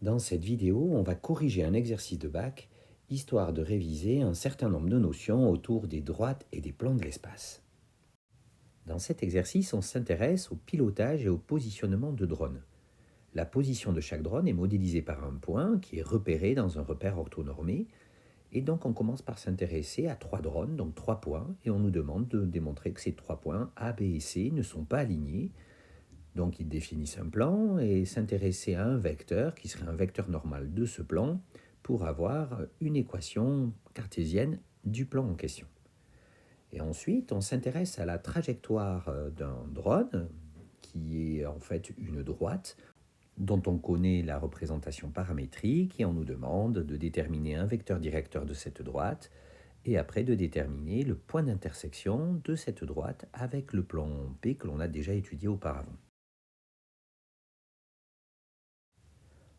Dans cette vidéo, on va corriger un exercice de bac, histoire de réviser un certain nombre de notions autour des droites et des plans de l'espace. Dans cet exercice, on s'intéresse au pilotage et au positionnement de drones. La position de chaque drone est modélisée par un point qui est repéré dans un repère orthonormé, et donc on commence par s'intéresser à 3 drones, donc 3 points, et on nous demande de démontrer que ces 3 points A, B et C ne sont pas alignés. Donc ils définissent un plan et s'intéresser à un vecteur qui serait un vecteur normal de ce plan pour avoir une équation cartésienne du plan en question. Et ensuite, on s'intéresse à la trajectoire d'un drone qui est en fait une droite dont on connaît la représentation paramétrique et on nous demande de déterminer un vecteur directeur de cette droite et après de déterminer le point d'intersection de cette droite avec le plan P que l'on a déjà étudié auparavant.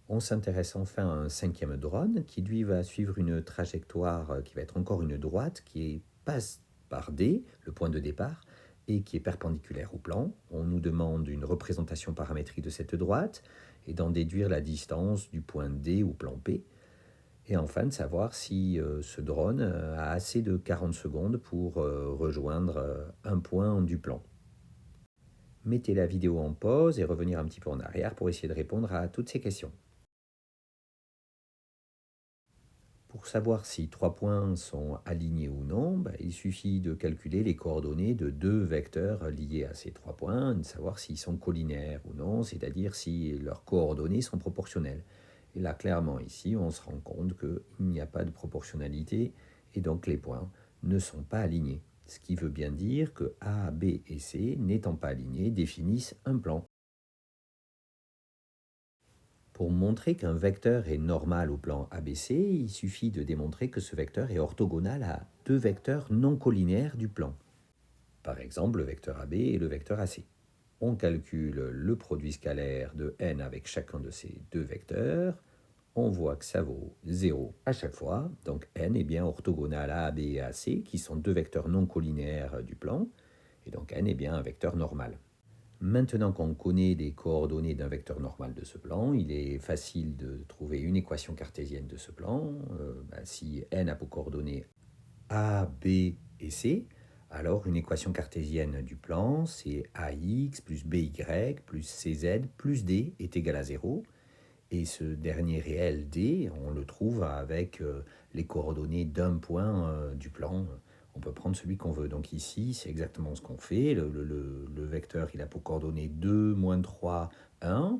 On s'intéresse enfin à un 5e drone qui lui va suivre une trajectoire qui va être encore une droite qui passe par D, le point de départ, et qui est perpendiculaire au plan. On nous demande une représentation paramétrique de cette droite et d'en déduire la distance du point D au plan P. Et enfin de savoir si ce drone a assez de 40 secondes pour rejoindre un point du plan. Mettez la vidéo en pause et revenir un petit peu en arrière pour essayer de répondre à toutes ces questions. Pour savoir si 3 points sont alignés ou non, il suffit de calculer les coordonnées de 2 vecteurs liés à ces 3 points, de savoir s'ils sont collinaires ou non, c'est-à-dire si leurs coordonnées sont proportionnelles. Et là, clairement, ici, on se rend compte qu'il n'y a pas de proportionnalité et donc les points ne sont pas alignés. Ce qui veut bien dire que A, B et C, n'étant pas alignés, définissent un plan. Pour montrer qu'un vecteur est normal au plan ABC, il suffit de démontrer que ce vecteur est orthogonal à 2 vecteurs non collinaires du plan. Par exemple, le vecteur AB et le vecteur AC. On calcule le produit scalaire de n avec chacun de ces 2 vecteurs. On voit que ça vaut 0 à chaque fois. Donc n est bien orthogonal à AB et AC, qui sont 2 vecteurs non collinaires du plan. Et donc n est bien un vecteur normal. Maintenant qu'on connaît les coordonnées d'un vecteur normal de ce plan, il est facile de trouver une équation cartésienne de ce plan. Si n a pour coordonnées A, B et C, alors une équation cartésienne du plan, c'est AX plus BY plus CZ plus D est égal à 0. Et ce dernier réel D, on le trouve avec les coordonnées d'un point du plan. On peut prendre celui qu'on veut. Donc ici, c'est exactement ce qu'on fait. Le vecteur, il a pour coordonnées 2, moins 3, 1.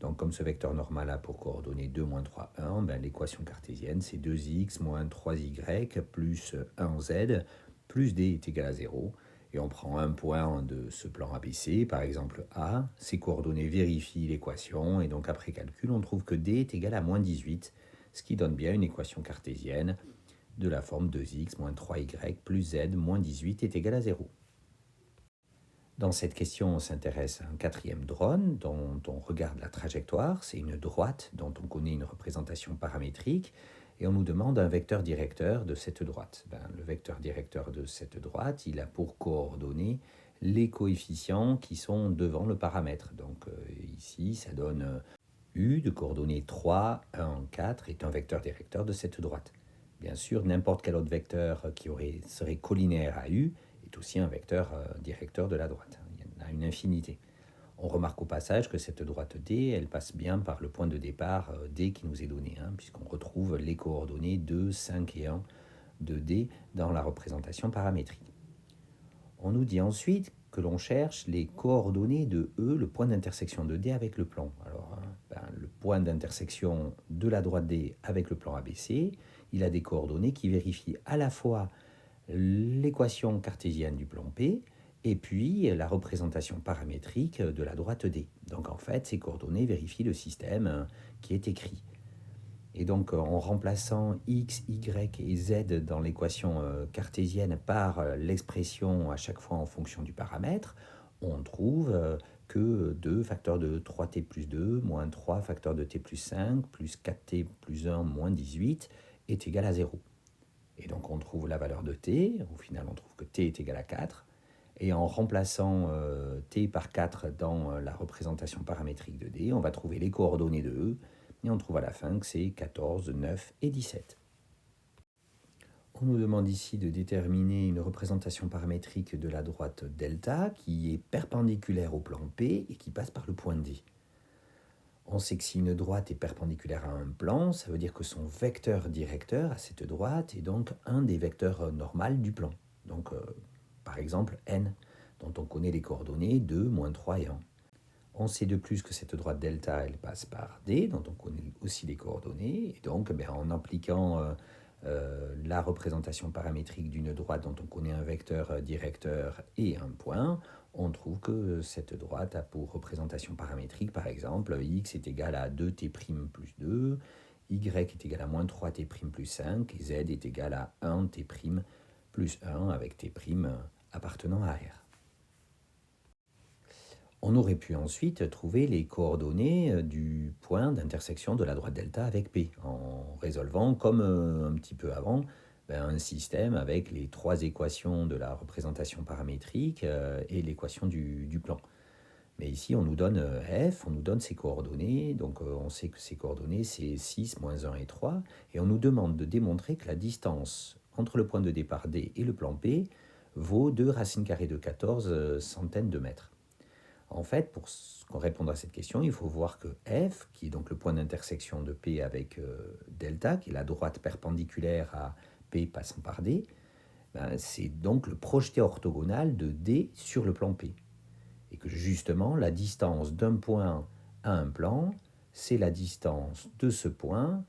Donc comme ce vecteur normal a pour coordonnées 2, moins 3, 1, l'équation cartésienne, c'est 2x moins 3y plus 1z plus d est égal à 0. Et on prend un point de ce plan ABC, par exemple A, ses coordonnées vérifient l'équation, et donc après calcul, on trouve que D est égal à moins 18, ce qui donne bien une équation cartésienne de la forme 2x moins 3y plus z moins 18 est égal à 0. Dans cette question, on s'intéresse à un 4e drone dont on regarde la trajectoire. C'est une droite dont on connaît une représentation paramétrique et on nous demande un vecteur directeur de cette droite. Le vecteur directeur de cette droite, il a pour coordonnées les coefficients qui sont devant le paramètre. Donc ici, ça donne U de coordonnées 3, 1, 4 est un vecteur directeur de cette droite. Bien sûr, n'importe quel autre vecteur qui serait collinaire à U est aussi un vecteur directeur de la droite. Il y en a une infinité. On remarque au passage que cette droite D, elle passe bien par le point de départ D qui nous est donné, puisqu'on retrouve les coordonnées 2, 5 et 1 de D dans la représentation paramétrique. On nous dit ensuite que l'on cherche les coordonnées de E, le point d'intersection de D avec le plan. Alors, le point d'intersection de la droite D avec le plan ABC, il a des coordonnées qui vérifient à la fois l'équation cartésienne du plan P et puis la représentation paramétrique de la droite D. Donc en fait, ces coordonnées vérifient le système qui est écrit. Et donc en remplaçant x, y et z dans l'équation cartésienne par l'expression à chaque fois en fonction du paramètre, on trouve que 2 facteur de 3t plus 2 moins 3 facteur de t plus 5 plus 4t plus 1 moins 18 est égal à 0. Et donc on trouve la valeur de t, au final on trouve que t est égal à 4, et en remplaçant t par 4 dans la représentation paramétrique de d, on va trouver les coordonnées de E, et on trouve à la fin que c'est 14, 9 et 17. On nous demande ici de déterminer une représentation paramétrique de la droite delta qui est perpendiculaire au plan P et qui passe par le point D. On sait que si une droite est perpendiculaire à un plan, ça veut dire que son vecteur directeur à cette droite est donc un des vecteurs normaux du plan. Donc, par exemple, n, dont on connaît les coordonnées 2, moins 3 et 1. On sait de plus que cette droite delta, elle passe par D, dont on connaît aussi les coordonnées. Et donc, en appliquant la représentation paramétrique d'une droite dont on connaît un vecteur directeur et un point, on trouve que cette droite a pour représentation paramétrique, par exemple, x est égal à 2t' plus 2, y est égal à moins 3t' plus 5, et z est égal à 1t' plus 1, avec t' appartenant à R. On aurait pu ensuite trouver les coordonnées du point d'intersection de la droite delta avec P, en résolvant, comme un petit peu avant, un système avec les trois équations de la représentation paramétrique et l'équation du plan. Mais ici, on nous donne f, on nous donne ses coordonnées, donc on sait que ces coordonnées, c'est 6, moins 1 et 3, et on nous demande de démontrer que la distance entre le point de départ D et le plan P vaut 2 racines carrées de 14 centaines de mètres. En fait, pour répondre à cette question, il faut voir que F, qui est donc le point d'intersection de P avec delta, qui est la droite perpendiculaire à P passant par D, c'est donc le projeté orthogonal de D sur le plan P. Et que justement, la distance d'un point à un plan, c'est la distance de ce point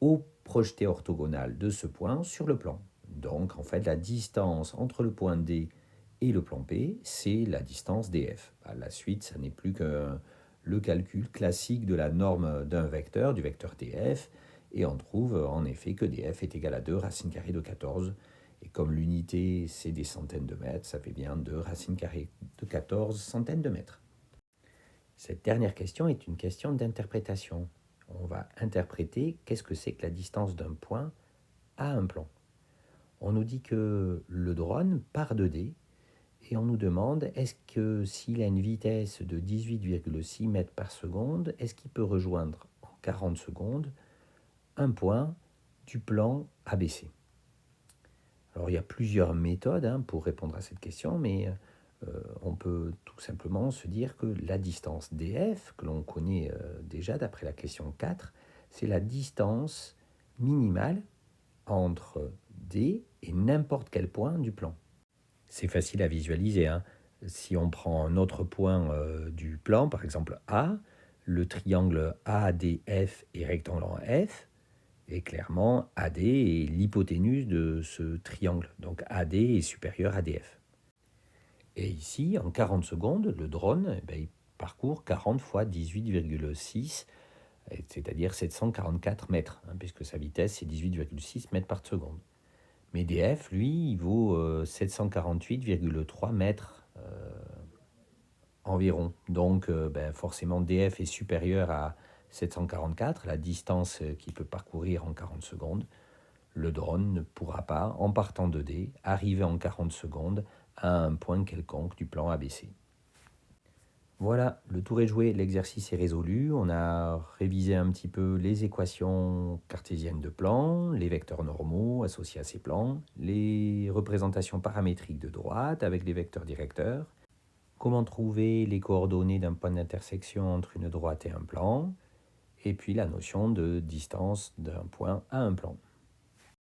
au projeté orthogonal de ce point sur le plan. Donc, en fait, la distance entre le point D et le plan P, c'est la distance df. À la suite, ça n'est plus que le calcul classique de la norme d'un vecteur, du vecteur df, et on trouve en effet que df est égal à 2 racines carrées de 14. Et comme l'unité, c'est des centaines de mètres, ça fait bien 2 racines carrées de 14 centaines de mètres. Cette dernière question est une question d'interprétation. On va interpréter qu'est-ce que c'est que la distance d'un point à un plan. On nous dit que le drone part de D, et on nous demande, est-ce que s'il a une vitesse de 18,6 mètres par seconde, est-ce qu'il peut rejoindre en 40 secondes un point du plan ABC? Alors il y a plusieurs méthodes pour répondre à cette question, mais on peut tout simplement se dire que la distance df, que l'on connaît déjà d'après la question 4, c'est la distance minimale entre D et n'importe quel point du plan. C'est facile à visualiser. Si on prend un autre point du plan, par exemple A, le triangle ADF est rectangle en F, et clairement AD est l'hypoténuse de ce triangle. Donc AD est supérieur à DF. Et ici, en 40 secondes, le drone il parcourt 40 fois 18,6, c'est-à-dire 744 mètres, puisque sa vitesse c'est 18,6 mètres par seconde. Mais DF, lui, il vaut 748,3 mètres environ. Donc, forcément, DF est supérieur à 744, la distance qu'il peut parcourir en 40 secondes. Le drone ne pourra pas, en partant de D, arriver en 40 secondes à un point quelconque du plan ABC. Voilà, le tour est joué, l'exercice est résolu. On a révisé un petit peu les équations cartésiennes de plans, les vecteurs normaux associés à ces plans, les représentations paramétriques de droite avec les vecteurs directeurs, comment trouver les coordonnées d'un point d'intersection entre une droite et un plan, et puis la notion de distance d'un point à un plan.